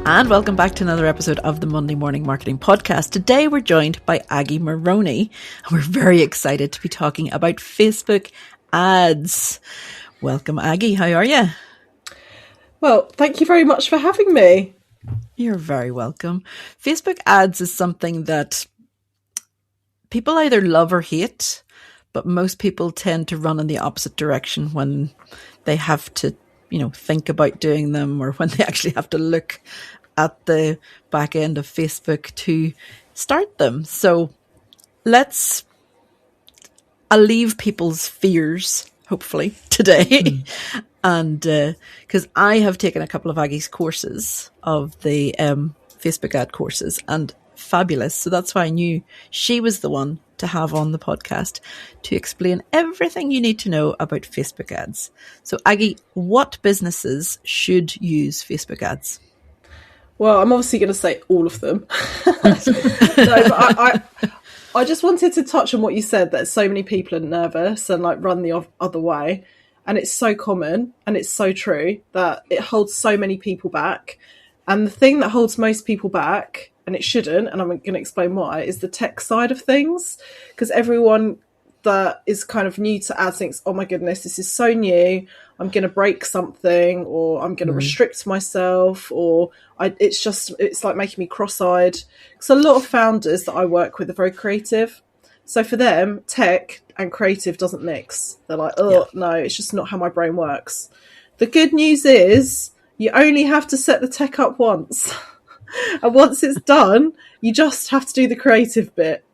And welcome back to another episode of the Monday Morning Marketing Podcast. Today we're joined by Aggie Meroni, and we're very excited to be talking about Facebook ads. Welcome, Aggie. How are you? Well, thank you very much for having me. You're very welcome. Facebook ads is something that people either love or hate, but most people tend to run in the opposite direction when they have to, think about doing them, or when they actually have to look at the back end of Facebook to start them. So I'll leave people's fears, hopefully, today. And because I have taken a couple of Aggie's courses of the Facebook ad courses, and fabulous. So that's why I knew she was the one to have on the podcast to explain everything you need to know about Facebook ads. So Aggie, what businesses should use Facebook ads? Well, I'm obviously going to say all of them. But I just wanted to touch on what you said, that so many people are nervous and run the other way. And it's so common and it's so true that it holds so many people back. And the thing that holds most people back, and it shouldn't, and I'm going to explain why, is the tech side of things. Because everyone that is kind of new to ads thinks, oh my goodness, this is so new, I'm going to break something, or I'm going to restrict myself, or it's like making me cross-eyed. Because a lot of founders that I work with are very creative. So for them, tech and creative doesn't mix. They're like, no, it's just not how my brain works. The good news is you only have to set the tech up once. And once it's done, you just have to do the creative bit.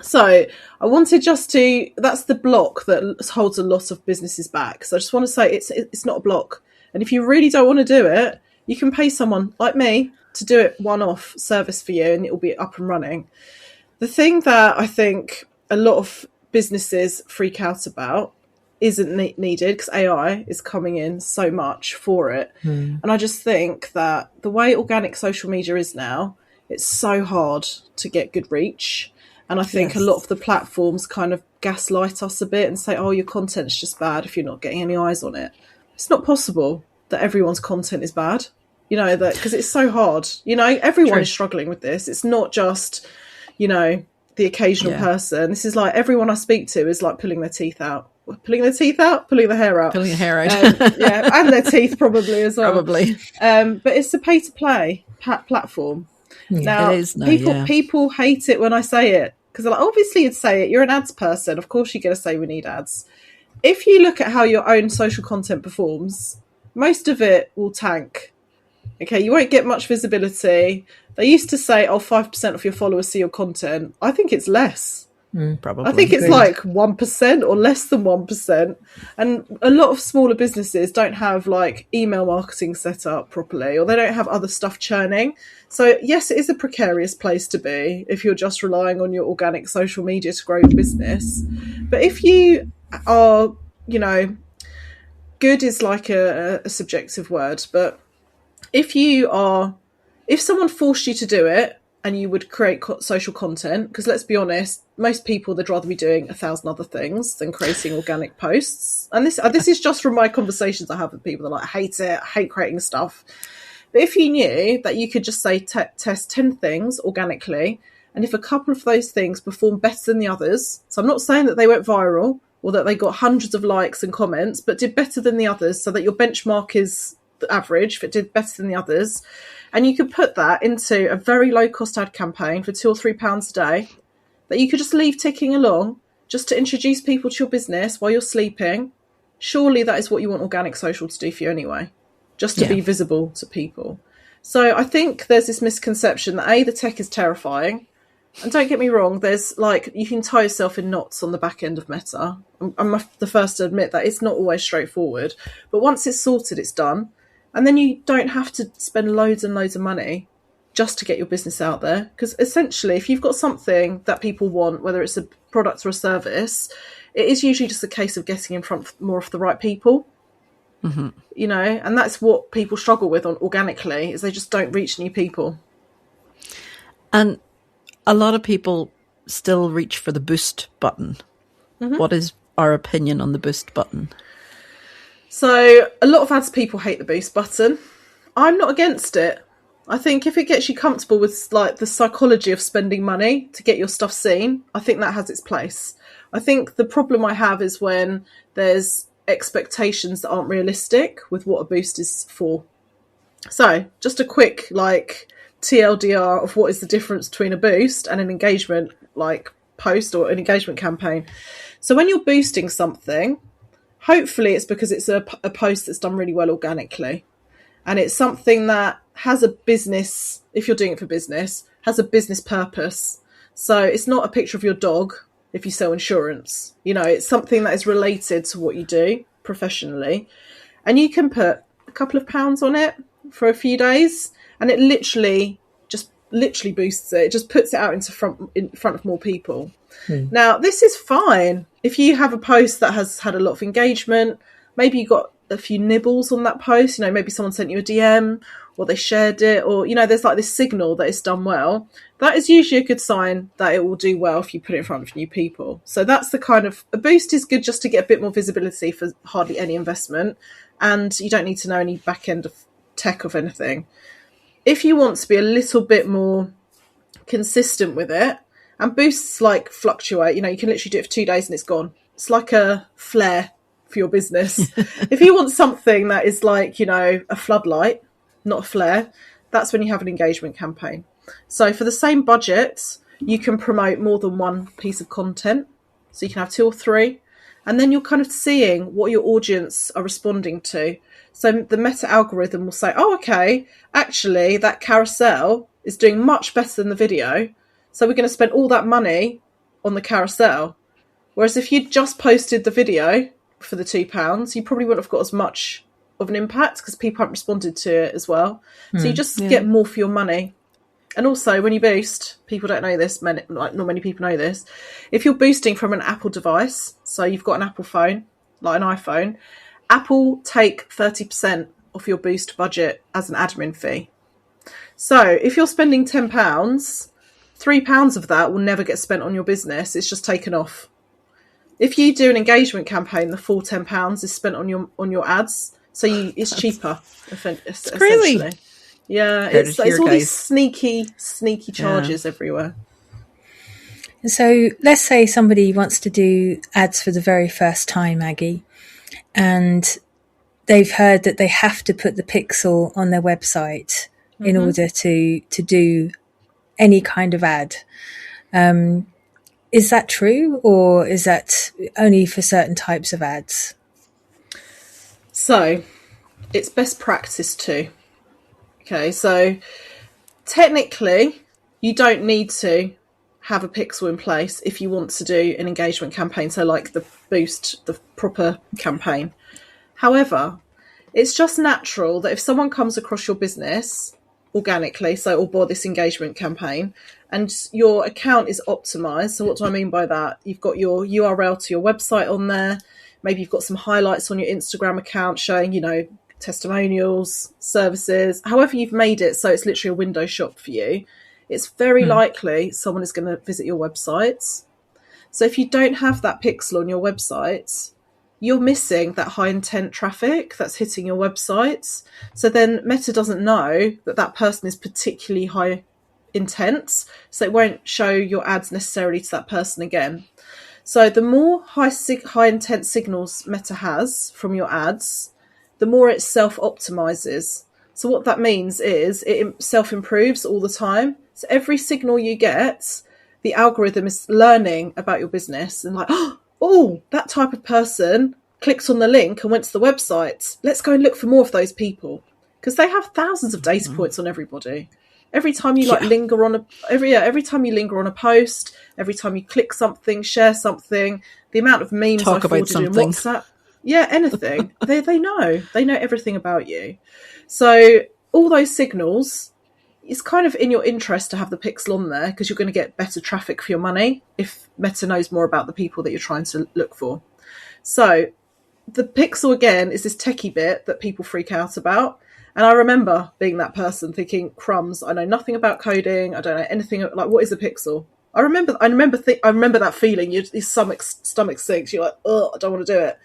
So I wanted that's the block that holds a lot of businesses back. So I just want to say it's not a block. And if you really don't want to do it, you can pay someone like me to do it one-off service for you, and it will be up and running. The thing that I think a lot of businesses freak out about isn't needed, because AI is coming in so much for it. And I just think that the way organic social media is now, it's so hard to get good reach. And I think a lot of the platforms kind of gaslight us a bit and say, oh, your content's just bad if you're not getting any eyes on it. It's not possible that everyone's content is bad, that because it's so hard. Everyone is struggling with this. It's not just, the occasional person. This is like everyone I speak to is like pulling their teeth out. Pulling their hair out. Pulling your hair out. And their teeth probably as well. Probably. But it's a pay-to-play platform. Now, it is now, people hate it when I say it, because they're like, obviously you'd say it. You're an ads person. Of course you're going to say we need ads. If you look at how your own social content performs, most of it will tank. Okay, you won't get much visibility. They used to say, 5% of your followers see your content. I think it's less. Probably. I think it's like 1% or less than 1%. And a lot of smaller businesses don't have email marketing set up properly, or they don't have other stuff churning. So yes, it is a precarious place to be if you're just relying on your organic social media to grow your business. But if you are, good is like a subjective word, but if someone forced you to do it, and you would create social content, because let's be honest, most people, they'd rather be doing 1,000 other things than creating organic posts. And this is just from my conversations I have with people. They're like, I hate it, I hate creating stuff. But if you knew that you could just say test 10 things organically, and if a couple of those things perform better than the others, so I'm not saying that they went viral or that they got hundreds of likes and comments, but did better than the others, so that your benchmark is the average, if it did better than the others, and you could put that into a very low-cost ad campaign for £2 or £3 a day that you could just leave ticking along just to introduce people to your business while you're sleeping. Surely that is what you want organic social to do for you anyway, just to be visible to people. So I think there's this misconception that the tech is terrifying. And don't get me wrong, there's you can tie yourself in knots on the back end of Meta. I'm the first to admit that it's not always straightforward. But once it's sorted, it's done. And then you don't have to spend loads and loads of money just to get your business out there. Because essentially, if you've got something that people want, whether it's a product or a service, it is usually just a case of getting in front of more of the right people. And that's what people struggle with organically, is they just don't reach new people. And a lot of people still reach for the boost button. What is our opinion on the boost button? So a lot of ads people hate the boost button. I'm not against it. I think if it gets you comfortable with like the psychology of spending money to get your stuff seen, I think that has its place. I think the problem I have is when there's expectations that aren't realistic with what a boost is for. So, just a quick like TLDR of what is the difference between a boost and an engagement like post or an engagement campaign. So, when you're boosting something, hopefully it's because it's a post that's done really well organically. And it's something that has a business, if you're doing it for business, has a business purpose. So it's not a picture of your dog if you sell insurance. You know, it's something that is related to what you do professionally. And you can put a couple of pounds on it for a few days, and it literally boosts it. It just puts it out in front of more people. Now, this is fine if you have a post that has had a lot of engagement. Maybe you got a few nibbles on that post, you know, maybe someone sent you a DM or they shared it, or, you know, there's like this signal that it's done well. That is usually a good sign that it will do well if you put it in front of new people. So that's the kind of, a boost is good just to get a bit more visibility for hardly any investment, and you don't need to know any back end of tech of anything. If you want to be a little bit more consistent with it, and boosts like fluctuate, you know, you can literally do it for 2 days and it's gone. It's like a flare for your business. If you want something that is like, you know, a floodlight, not a flare, that's when you have an engagement campaign. So for the same budget, you can promote more than one piece of content. So you can have 2 or 3, and then you're kind of seeing what your audience are responding to. So the meta algorithm will say, oh, okay, actually that carousel is doing much better than the video, so we're going to spend all that money on the carousel. Whereas if you'd just posted the video for the £2, you probably wouldn't have got as much of an impact because people haven't responded to it as well. So you just get more for your money. And also, when you boost, people don't know this, not many people know this, if you're boosting from an Apple device, so you've got an Apple phone, like an iPhone, Apple take 30% off your boost budget as an admin fee. So if you're spending £10, £3 of that will never get spent on your business. It's just taken off. If you do an engagement campaign, the full £10 is spent on your ads. So it's cheaper. It's crazy. Yeah, it's all these sneaky charges everywhere. So let's say somebody wants to do ads for the very first time, Aggie, and they've heard that they have to put the pixel on their website in order to do any kind of ad. Is that true, or is that only for certain types of ads? So it's best practice too. Okay, so technically you don't need to have a pixel in place if you want to do an engagement campaign, so like the boost, the proper campaign. However, it's just natural that if someone comes across your business organically, or bought this engagement campaign, and your account is optimized. So what do I mean by that? You've got your URL to your website on there. Maybe you've got some highlights on your Instagram account showing, you know, testimonials, services, however you've made it so it's literally a window shop for you. It's very likely someone is going to visit your website. So if you don't have that pixel on your website, you're missing that high intent traffic that's hitting your websites. So then Meta doesn't know that person is particularly high intent, so it won't show your ads necessarily to that person again. So the more high intent signals Meta has from your ads, the more it self-optimizes. So what that means is it self-improves all the time. So every signal you get, the algorithm is learning about your business and like, oh, that type of person clicked on the link and went to the website. Let's go and look for more of those people, because they have thousands of data points on everybody. Every time you linger on every time you linger on a post, every time you click something, share something, the amount of memes I forwarded in WhatsApp, anything, they know everything about you. So all those signals, it's kind of in your interest to have the pixel on there, because you're going to get better traffic for your money if Meta knows more about the people that you're trying to look for. So the pixel, again, is this techie bit that people freak out about. And I remember being that person thinking, crumbs, I know nothing about coding. I don't know anything. Like, what is a pixel? I remember that feeling. Your stomach sinks. You're like, oh, I don't want to do it.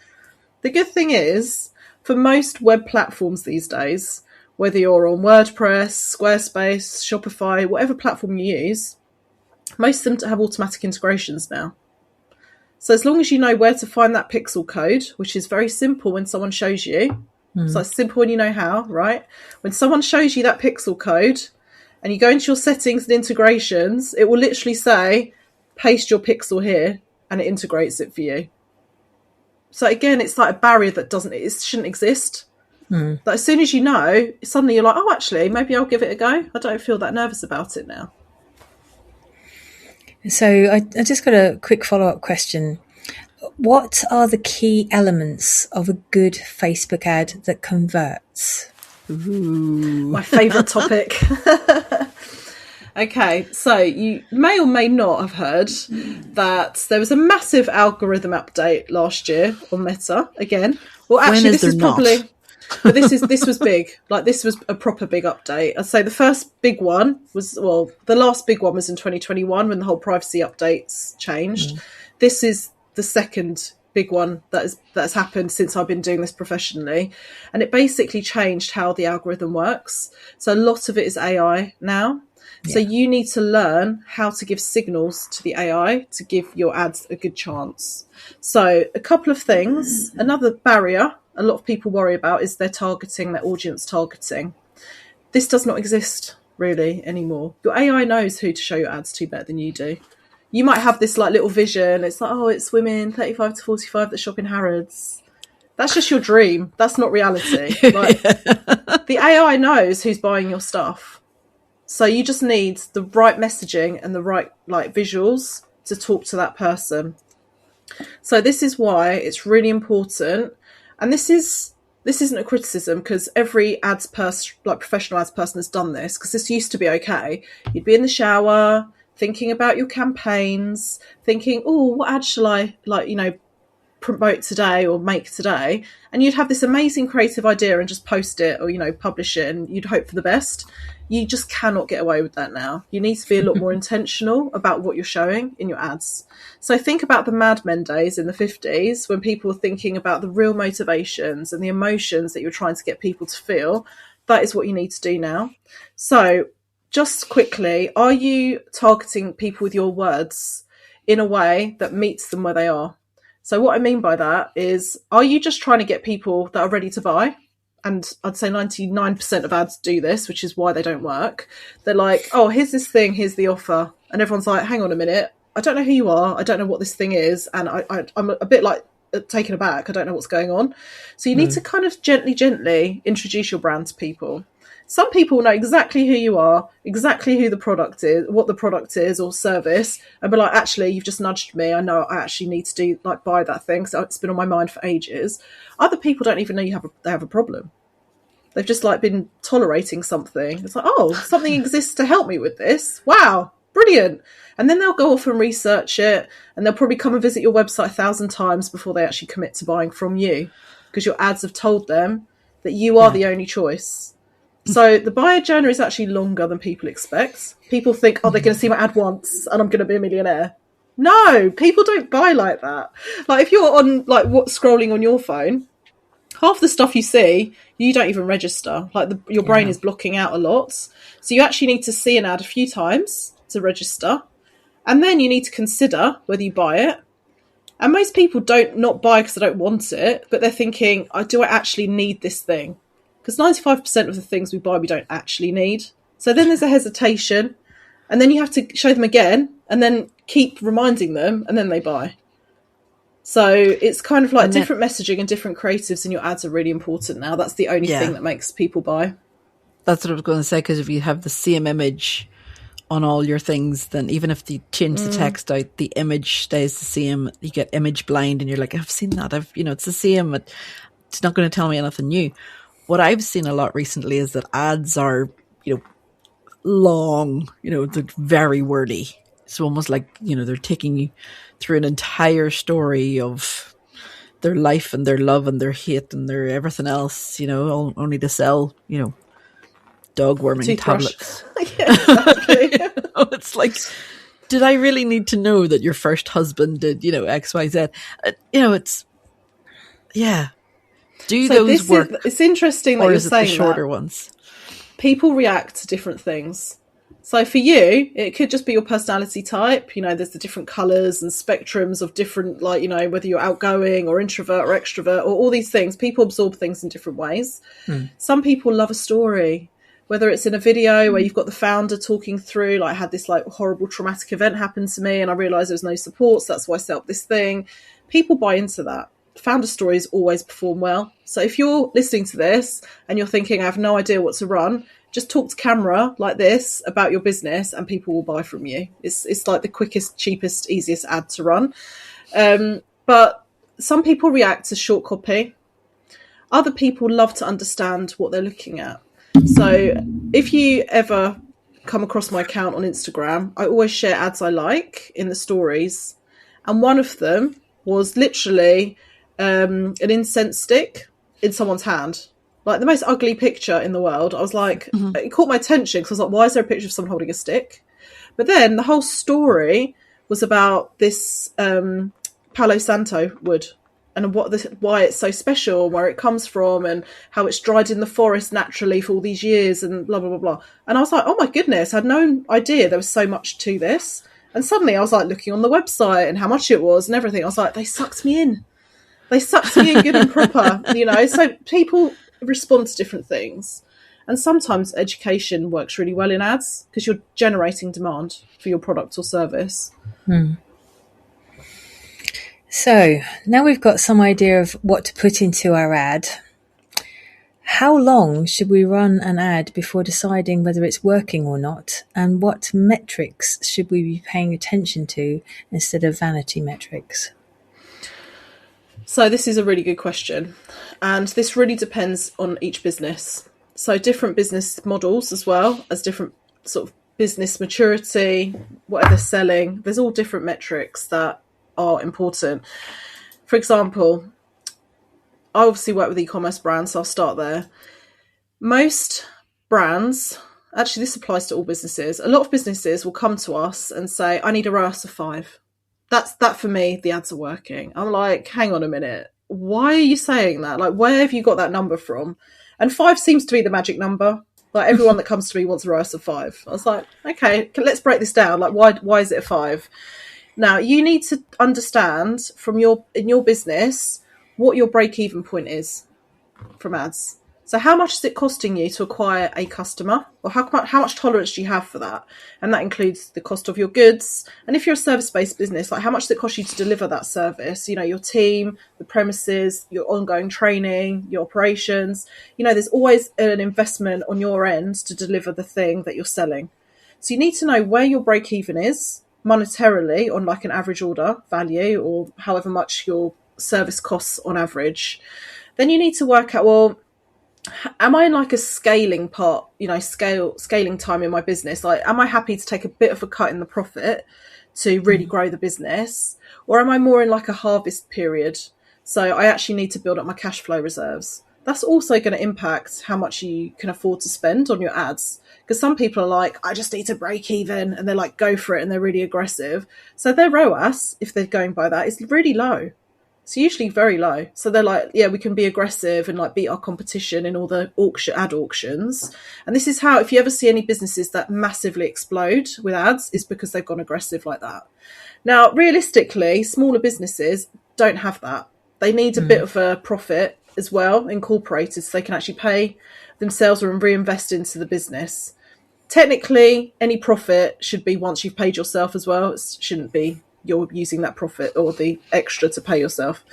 The good thing is, for most web platforms these days, whether you're on WordPress, Squarespace, Shopify, whatever platform you use, most of them have automatic integrations now. So as long as you know where to find that pixel code, which is very simple when someone shows you, so it's simple when you know how, right? When someone shows you that pixel code and you go into your settings and integrations, it will literally say, paste your pixel here, and it integrates it for you. So again, it's like a barrier that it shouldn't exist. But as soon as you know, suddenly you're like, oh, actually, maybe I'll give it a go. I don't feel that nervous about it now. So I just got a quick follow-up question. What are the key elements of a good Facebook ad that converts? Ooh. My favourite topic. Okay, so you may or may not have heard that there was a massive algorithm update last year on Meta again. Well, actually, this is probably... But this was big. Like, this was a proper big update. I'd say the first big one was, well, the last big one was in 2021 when the whole privacy updates changed. This is the second big one that's happened since I've been doing this professionally. And it basically changed how the algorithm works. So a lot of it is AI now. Yeah. So you need to learn how to give signals to the AI to give your ads a good chance. So a couple of things. Another barrier a lot of people worry about is their targeting, their audience targeting. This does not exist really anymore. Your AI knows who to show your ads to better than you do. You might have this like little vision. It's like, oh, it's women 35 to 45 that shop in Harrods. That's just your dream. That's not reality. Like, the AI knows who's buying your stuff. So you just need the right messaging and the right like visuals to talk to that person. So this is why it's really important. And this isn't a criticism, because every ads person, like professional ads person, has done this, because this used to be okay. You'd be in the shower thinking about your campaigns, thinking, oh, what ad shall I promote today or make today? And you'd have this amazing creative idea and just post it or, publish it, and you'd hope for the best. You just cannot get away with that now. You need to be a lot more intentional about what you're showing in your ads. So think about the Mad Men days in the 50s when people were thinking about the real motivations and the emotions that you're trying to get people to feel. That is what you need to do now. So just quickly, are you targeting people with your words in a way that meets them where they are? So what I mean by that is, are you just trying to get people that are ready to buy? And I'd say 99% of ads do this, which is why they don't work. They're like, oh, here's this thing, here's the offer. And everyone's like, hang on a minute, I don't know who you are, I don't know what this thing is, and I'm a bit like taken aback, I don't know what's going on. So you need to kind of gently introduce your brand to people. Some people know exactly who you are, exactly who the product is, what the product is or service, and be like, actually, you've just nudged me. I know I actually need to buy that thing. So it's been on my mind for ages. Other people don't even know they have a problem. They've just been tolerating something. It's like, oh, something exists to help me with this. Wow, brilliant. And then they'll go off and research it, and they'll probably come and visit your website 1,000 times before they actually commit to buying from you, because your ads have told them that you are the only choice. So the buyer journey is actually longer than people expect. People think, oh, they're going to see my ad once and I'm going to be a millionaire. No, people don't buy like that. Like, if you're on scrolling on your phone, half the stuff you see, you don't even register. Your brain is blocking out a lot. So you actually need to see an ad a few times to register. And then you need to consider whether you buy it. And most people don't not buy because they don't want it, but they're thinking, do I actually need this thing? Because 95% of the things we buy, we don't actually need. So then there's a hesitation, and then you have to show them again, and then keep reminding them, and then they buy. So it's kind of like different messaging and different creatives in your ads are really important now. That's the only thing that makes people buy. That's what I was going to say, because if you have the same image on all your things, then even if you change the text out, the image stays the same. You get image blind, and you're like, I've seen that. It's the same. It's not going to tell me anything new. What I've seen a lot recently is that ads are, long, they're very wordy. It's almost like, they're taking you through an entire story of their life and their love and their hate and their everything else, only to sell, dog worming tablets. Yeah, exactly. It's like, did I really need to know that your first husband did, X, Y, Z? Do those work? It's interesting that you're saying the shorter that. ones? People react to different things. So for you, it could just be your personality type. There's the different colours and spectrums of different, like, whether you're outgoing or introvert or extrovert or all these things. People absorb things in different ways. Some people love a story, whether it's in a video where you've got the founder talking through, like, I had this like horrible traumatic event happen to me and I realised there was no support, so that's why I set up this thing. People buy into that. Founder stories always perform well. So if you're listening to this and you're thinking, I have no idea what to run, just talk to camera like this about your business and people will buy from you. It's like the quickest, cheapest, easiest ad to run. But some people react to short copy. Other people love to understand what they're looking at. So if you ever come across my account on Instagram, I always share ads I like in the stories. And one of them was literally an incense stick in someone's hand. Like the most ugly picture in the world. I was like, It caught my attention because I was like, why is there a picture of someone holding a stick? But then the whole story was about this Palo Santo wood and why it's so special, where it comes from and how it's dried in the forest naturally for all these years and blah, blah, blah, blah. And I was like, oh my goodness, I had no idea there was so much to this. And suddenly I was like looking on the website and how much it was and everything. I was like, they sucked me in. They sucked me in good and proper, So people respond to different things. And sometimes education works really well in ads because you're generating demand for your product or service. So now we've got some idea of what to put into our ad. How long should we run an ad before deciding whether it's working or not? And what metrics should we be paying attention to instead of vanity metrics? So this is a really good question. And this really depends on each business. So different business models as well as different sort of business maturity, what they're selling. There's all different metrics that are important. For example, I obviously work with e-commerce brands, so I'll start there. Most brands, actually this applies to all businesses, a lot of businesses will come to us and say, I need a ROAS of 5. That for me, the ads are working. I'm like, hang on a minute. Why are you saying that? Like, where have you got that number from? And 5 seems to be the magic number. Like, everyone that comes to me wants a ROAS of 5. I was like, okay, let's break this down. Like, why is it a 5? Now, you need to understand in your business what your break-even point is from ads. So how much is it costing you to acquire a customer? Or how much tolerance do you have for that? And that includes the cost of your goods. And if you're a service-based business, like how much does it cost you to deliver that service? Your team, the premises, your ongoing training, your operations. There's always an investment on your end to deliver the thing that you're selling. So you need to know where your break-even is monetarily on like an average order value or however much your service costs on average. Then you need to work out, well, am I in like a scaling part, scaling time in my business? Like, am I happy to take a bit of a cut in the profit to really grow the business? Or am I more in like a harvest period? So I actually need to build up my cash flow reserves. That's also going to impact how much you can afford to spend on your ads. Because some people are like, I just need to break even. And they're like, go for it. And they're really aggressive. So their ROAS, if they're going by that, is really low. It's usually very low. So they're like, yeah, we can be aggressive and like beat our competition in all the ad auctions. And this is how, if you ever see any businesses that massively explode with ads, it's because they've gone aggressive like that. Now, realistically, smaller businesses don't have that. They need a bit of a profit as well incorporated so they can actually pay themselves or reinvest into the business. Technically, any profit should be once you've paid yourself as well. It shouldn't be you're using that profit or the extra to pay yourself.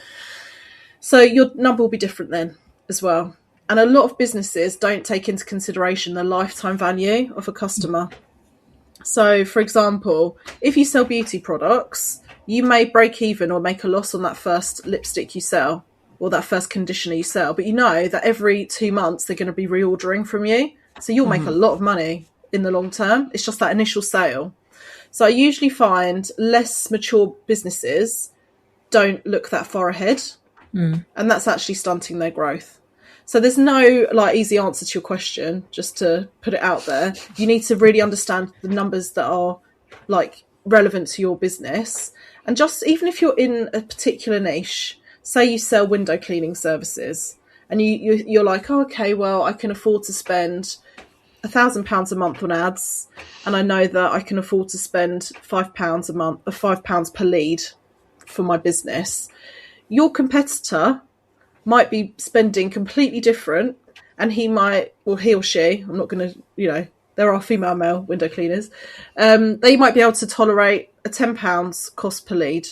So your number will be different then as well. And a lot of businesses don't take into consideration the lifetime value of a customer. So, for example, if you sell beauty products, you may break even or make a loss on that first lipstick you sell or that first conditioner you sell. But you know that every 2 months they're going to be reordering from you. So you'll make a lot of money in the long term. It's just that initial sale. So I usually find less mature businesses don't look that far ahead. And that's actually stunting their growth. So there's no like easy answer to your question, just to put it out there. You need to really understand the numbers that are like relevant to your business. And just even if you're in a particular niche, say you sell window cleaning services and you're like, oh, okay, well, I can afford to spend £1,000 a month on ads, and I know that I can afford to spend £5 a month, or £5 per lead for my business. Your competitor might be spending completely different, and he or she, I'm not going to, there are female male window cleaners, they might be able to tolerate a £10 cost per lead.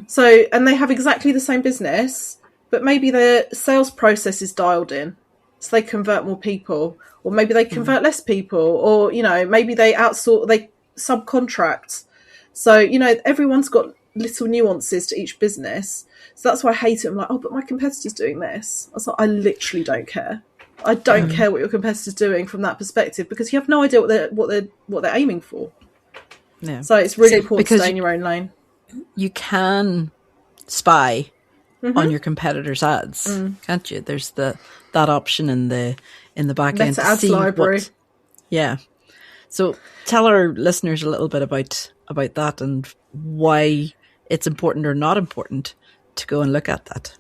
So, and they have exactly the same business, but maybe their sales process is dialed in, so they convert more people, or maybe they convert less people, or, maybe they outsource, they subcontract. So, everyone's got little nuances to each business. So that's why I hate it. I'm like, oh, but my competitor's doing this. I was like, I literally don't care. I don't care what your competitor's doing from that perspective, because you have no idea what they're aiming for. Yeah. So it's really important to stay in your own lane. You can spy on your competitors' ads, can't you? There's that option in the back end Meta ads library. So tell our listeners a little bit about that and why it's important or not important to go and look at that.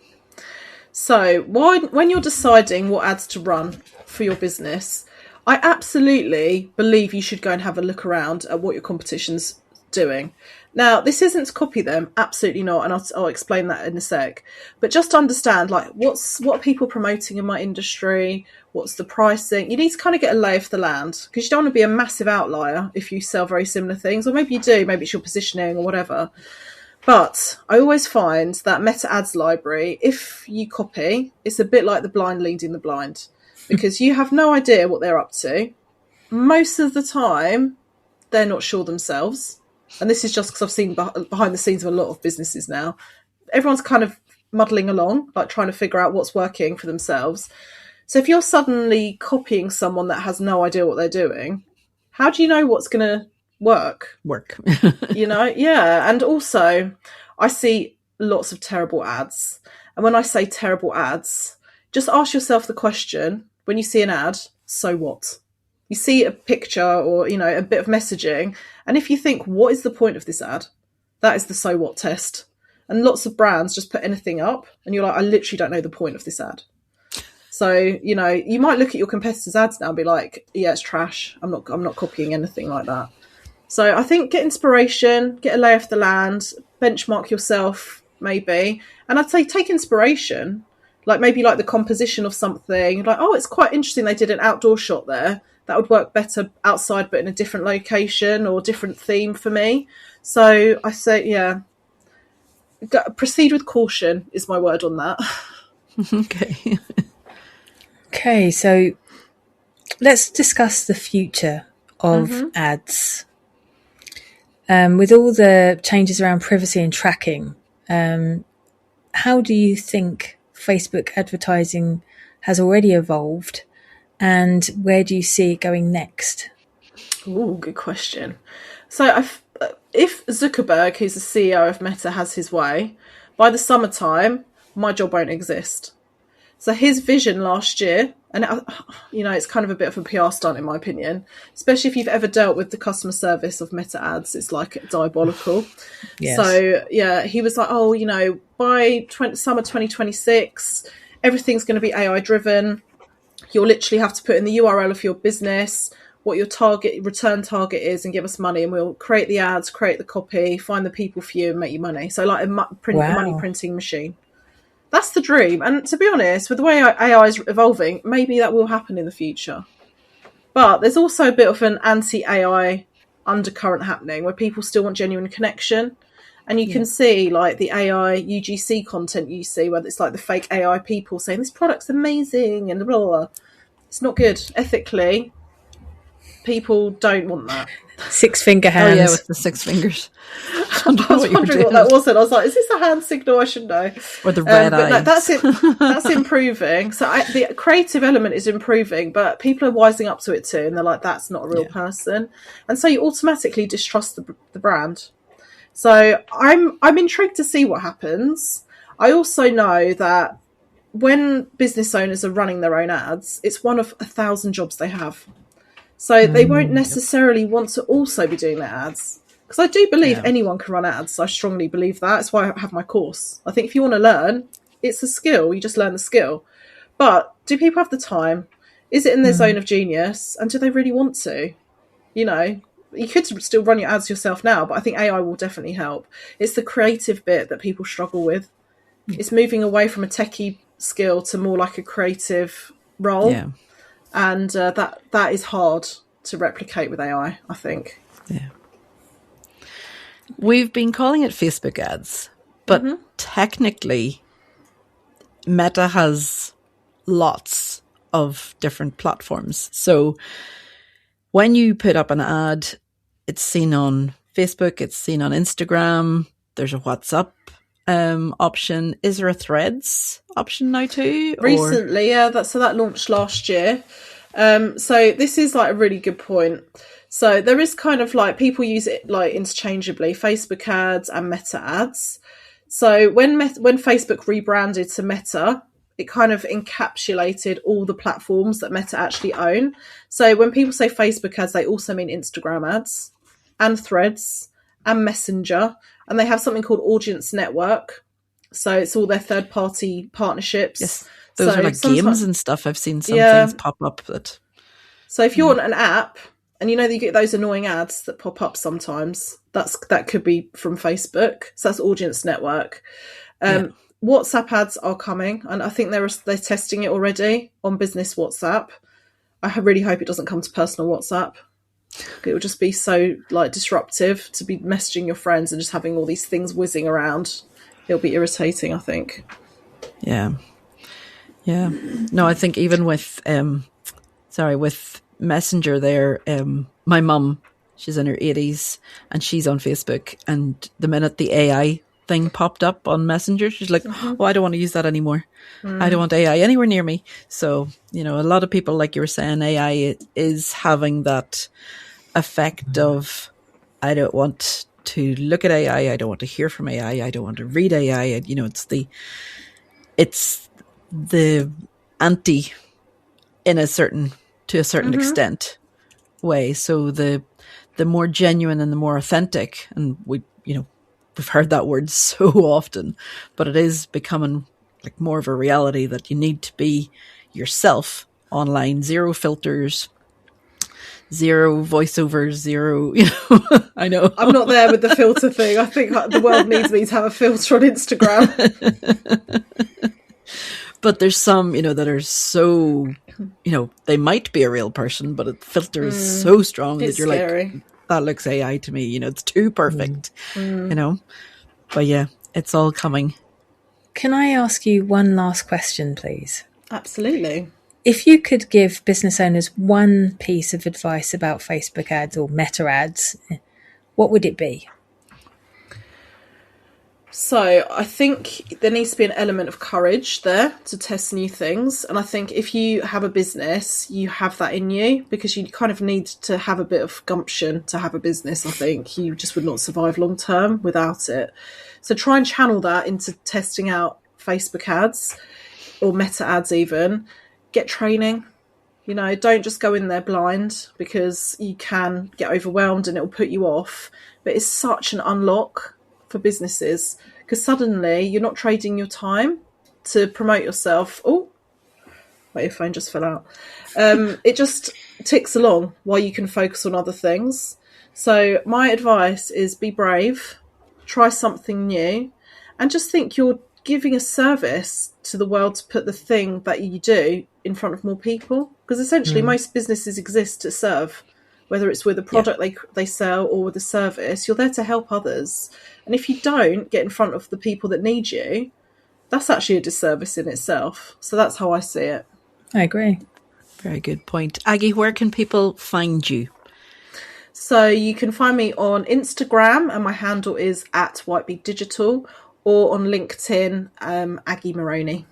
So when you're deciding what ads to run for your business, I absolutely believe you should go and have a look around at what your competition's doing. Now, this isn't to copy them, absolutely not, and I'll explain that in a sec. But just to understand, like, what are people promoting in my industry? What's the pricing? You need to kind of get a lay of the land, because you don't want to be a massive outlier if you sell very similar things, or maybe you do, maybe it's your positioning or whatever. But I always find that meta ads library, if you copy, it's a bit like the blind leading the blind, because you have no idea what they're up to. Most of the time, they're not sure themselves. And this is just because I've seen behind the scenes of a lot of businesses now. Everyone's kind of muddling along, like trying to figure out what's working for themselves. So if you're suddenly copying someone that has no idea what they're doing, how do you know what's going to work? Yeah. And also, I see lots of terrible ads. And when I say terrible ads, just ask yourself the question, when you see an ad, so what? You see a picture or, a bit of messaging, and if you think, what is the point of this ad? That is the so what test. And lots of brands just put anything up, and you're like, I literally don't know the point of this ad. So, you might look at your competitors' ads now and be like, yeah, it's trash. I'm not copying anything like that. So I think get inspiration, get a lay of the land, benchmark yourself, maybe. And I'd say take inspiration, like maybe like the composition of something. Like, oh, it's quite interesting they did an outdoor shot there. That would work better outside, but in a different location or different theme for me. So I say, yeah, proceed with caution is my word on that. Okay. Okay, so let's discuss the future of ads. With all the changes around privacy and tracking, how do you think Facebook advertising has already evolved? And where do you see it going next? Ooh, good question. So if Zuckerberg, who's the CEO of Meta, has his way, by the summertime, my job won't exist. So his vision last year, and it's kind of a bit of a PR stunt in my opinion, especially if you've ever dealt with the customer service of Meta ads, it's like diabolical. Yes. So yeah, he was like, by summer 2026, everything's going to be AI driven. You'll literally have to put in the URL of your business, what your return target is, and give us money, and we'll create the ads, create the copy, find the people for you, and make you money. So like a money printing machine. That's the dream. And to be honest, with the way AI is evolving, maybe that will happen in the future. But there's also a bit of an anti-AI undercurrent happening where people still want genuine connection. And you can see like the AI UGC content you see, where it's like the fake AI people saying this product's amazing and blah, blah, blah. It's not good. Ethically, people don't want that. 6 finger hands. Oh yeah, with the 6 fingers. I was wondering what that was, and I was like, is this a hand signal? I should know. Or the red eye. But that's it. That's improving. So the creative element is improving, but people are wising up to it too, and they're like, that's not a real person. And so you automatically distrust the brand. So I'm intrigued to see what happens. I also know that when business owners are running their own ads, it's one of 1,000 jobs they have. So they won't necessarily want to also be doing their ads. Because I do believe anyone can run ads. I strongly believe that. That's why I have my course. I think if you want to learn, it's a skill. You just learn the skill. But do people have the time? Is it in their zone of genius? And do they really want to? You know, you could still run your ads yourself now, but I think AI will definitely help. It's the creative bit that people struggle with. It's moving away from a techie skill to more like a creative role. Yeah. And that is hard to replicate with AI, I think. Yeah. We've been calling it Facebook ads, but technically Meta has lots of different platforms. So when you put up an ad, it's seen on Facebook, it's seen on Instagram, there's a WhatsApp option. Is there a Threads option now too? Recently, yeah, that launched last year. So this is like a really good point. So there is kind of like, people use it like interchangeably, Facebook ads and Meta ads. So when Facebook rebranded to Meta, it kind of encapsulated all the platforms that Meta actually own. So when people say Facebook ads, they also mean Instagram ads and Threads and Messenger. And they have something called Audience Network. So it's all their third-party partnerships. Yes, those are like games and stuff. I've seen some things pop up that... So if you're on an app, and you know that you get those annoying ads that pop up sometimes, that could be from Facebook. So that's Audience Network. WhatsApp ads are coming, and I think they're testing it already on business WhatsApp. I really hope it doesn't come to personal WhatsApp. It would just be so like disruptive to be messaging your friends and just having all these things whizzing around. It'll be irritating, I think. Yeah. Yeah. No, I think even with with Messenger there, my mum, she's in her 80s and she's on Facebook, and the minute the AI thing popped up on Messenger, she's like, oh, I don't want to use that anymore. I don't want AI anywhere near me. So, you know, a lot of people, like you were saying, AI is having that effect of, I don't want to look at AI, I don't want to hear from AI, I don't want to read AI. You know, it's the anti to a certain extent way. So the more genuine and the more authentic, and we've heard that word so often, but it is becoming like more of a reality that you need to be yourself online, zero filters, zero voiceovers, zero, I know. I'm not there with the filter thing. I think the world needs me to have a filter on Instagram. But there's some, that are so, they might be a real person, but the filter is so strong that you're scary. Like, that looks AI to me, it's too perfect, But yeah, it's all coming. Can I ask you one last question, please? Absolutely. If you could give business owners one piece of advice about Facebook ads or Meta ads, what would it be? So I think there needs to be an element of courage there to test new things. And I think if you have a business, you have that in you, because you kind of need to have a bit of gumption to have a business. I think you just would not survive long term without it. So try and channel that into testing out Facebook ads or Meta ads even. Get training. Don't just go in there blind, because you can get overwhelmed and it will put you off. But it's such an unlock for businesses, because suddenly you're not trading your time to promote yourself. Oh, my earphone just fell out. It just ticks along while you can focus on other things. So my advice is be brave, try something new, and just think you're giving a service to the world to put the thing that you do in front of more people. Because essentially most businesses exist to serve, whether it's with a product they sell or with a service. You're there to help others. And if you don't get in front of the people that need you, that's actually a disservice in itself. So that's how I see it. I agree. Very good point. Aggie, where can people find you? So you can find me on Instagram, and my handle is @WhiteBeadDigital, or on LinkedIn, Aggie Meroni.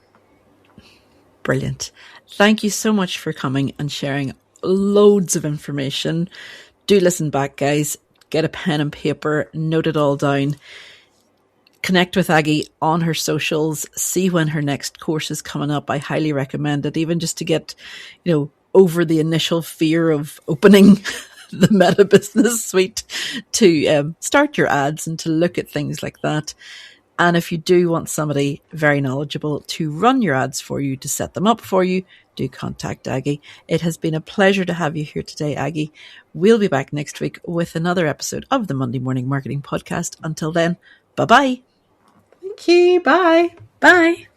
Brilliant. Thank you so much for coming and sharing loads of information. Do listen back, guys. Get a pen and paper, note it all down. Connect with Aggie on her socials. See when her next course is coming up. I highly recommend it, even just to get, over the initial fear of opening the Meta Business Suite, to start your ads and to look at things like that. And if you do want somebody very knowledgeable to run your ads for you, to set them up for you, do contact Aggie. It has been a pleasure to have you here today, Aggie. We'll be back next week with another episode of the Monday Morning Marketing Podcast. Until then, bye-bye. Thank you. Bye. Bye.